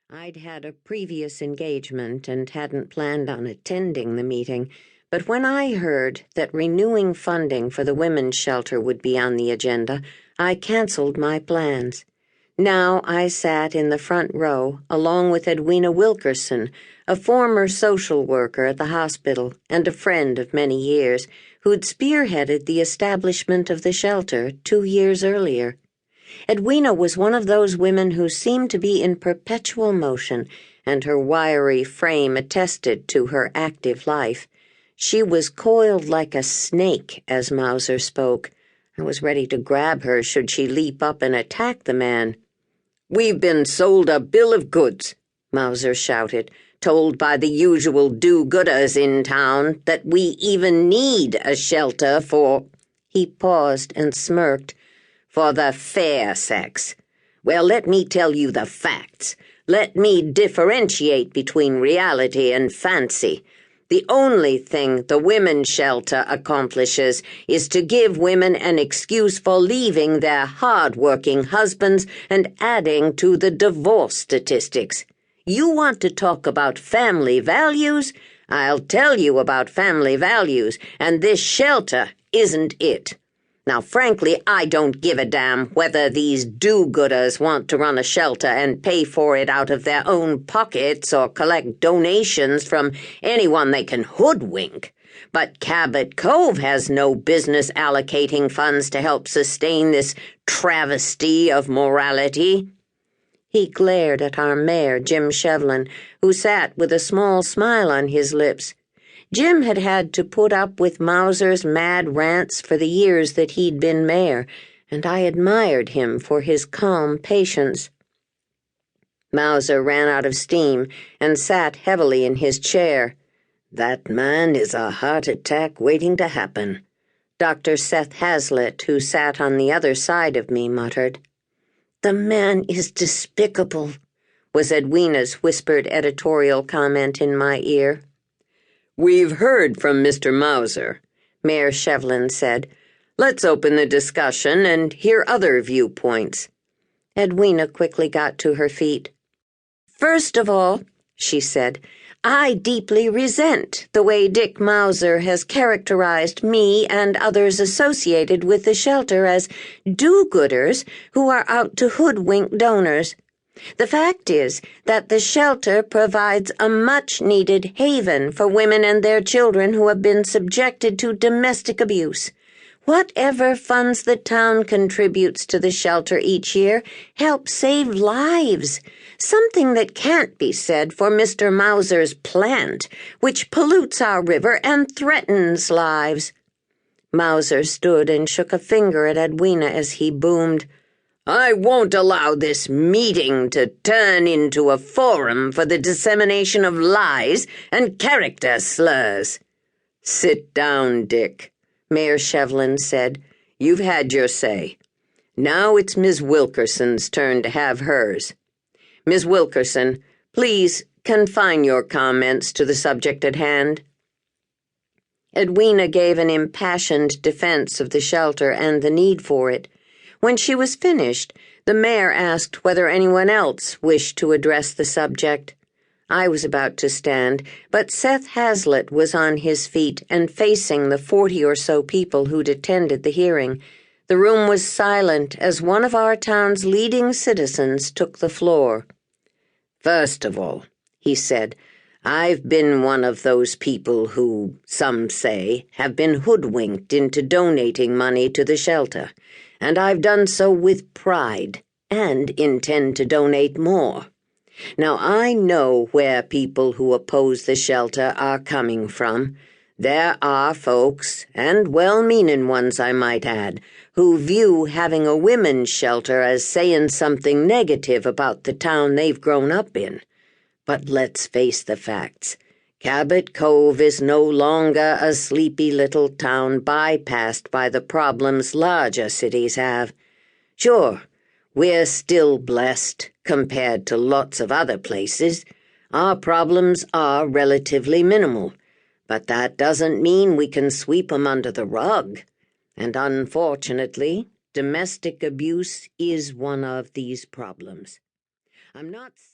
I'd had a previous engagement and hadn't planned on attending the meeting, but when I heard that renewing funding for the women's shelter would be on the agenda, I canceled my plans. Now I sat in the front row along with Edwina Wilkerson, a former social worker at the hospital and a friend of many years, who'd spearheaded the establishment of the shelter 2 years earlier. Edwina was one of those women who seemed to be in perpetual motion, and her wiry frame attested to her active life. She was coiled like a snake, as Mauser spoke. I was ready to grab her should she leap up and attack the man. "We've been sold a bill of goods," Mauser shouted, "told by the usual do-gooders in town that we even need a shelter for—" He paused and smirked. "For the fair sex. Well, let me tell you the facts. Let me differentiate between reality and fancy. The only thing the women's shelter accomplishes is to give women an excuse for leaving their hard-working husbands and adding to the divorce statistics. You want to talk about family values? I'll tell you about family values, and this shelter isn't it. Now, frankly, I don't give a damn whether these do-gooders want to run a shelter and pay for it out of their own pockets or collect donations from anyone they can hoodwink. But Cabot Cove has no business allocating funds to help sustain this travesty of morality." He glared at our mayor, Jim Shevlin, who sat with a small smile on his lips. Jim had had to put up with Mauser's mad rants for the years that he'd been mayor, and I admired him for his calm patience. Mauser ran out of steam and sat heavily in his chair. "That man is a heart attack waiting to happen," Dr. Seth Hazlitt, who sat on the other side of me, muttered. "The man is despicable," was Edwina's whispered editorial comment in my ear. "We've heard from Mr. Mauser," Mayor Shevlin said. "Let's open the discussion and hear other viewpoints." Edwina quickly got to her feet. "First of all," she said, "I deeply resent the way Dick Mauser has characterized me and others associated with the shelter as do-gooders who are out to hoodwink donors. The fact is that the shelter provides a much-needed haven for women and their children who have been subjected to domestic abuse. Whatever funds the town contributes to the shelter each year helps save lives, something that can't be said for Mr. Mauser's plant, which pollutes our river and threatens lives." Mauser stood and shook a finger at Edwina as he boomed, "I won't allow this meeting to turn into a forum for the dissemination of lies and character slurs." "Sit down, Dick," Mayor Shevlin said. "You've had your say. Now it's Ms. Wilkerson's turn to have hers. Ms. Wilkerson, please confine your comments to the subject at hand." Edwina gave an impassioned defense of the shelter and the need for it. When she was finished, the mayor asked whether anyone else wished to address the subject. I was about to stand, but Seth Hazlitt was on his feet and facing the 40 or so people who'd attended the hearing. The room was silent as one of our town's leading citizens took the floor. "First of all," he said, "I've been one of those people who, some say, have been hoodwinked into donating money to the shelter, and I've done so with pride and intend to donate more. Now, I know where people who oppose the shelter are coming from. There are folks, and well-meaning ones I might add, who view having a women's shelter as saying something negative about the town they've grown up in. But let's face the facts. Cabot Cove is no longer a sleepy little town bypassed by the problems larger cities have. Sure, we're still blessed compared to lots of other places. Our problems are relatively minimal, but that doesn't mean we can sweep 'em under the rug. And unfortunately, domestic abuse is one of these problems. I'm not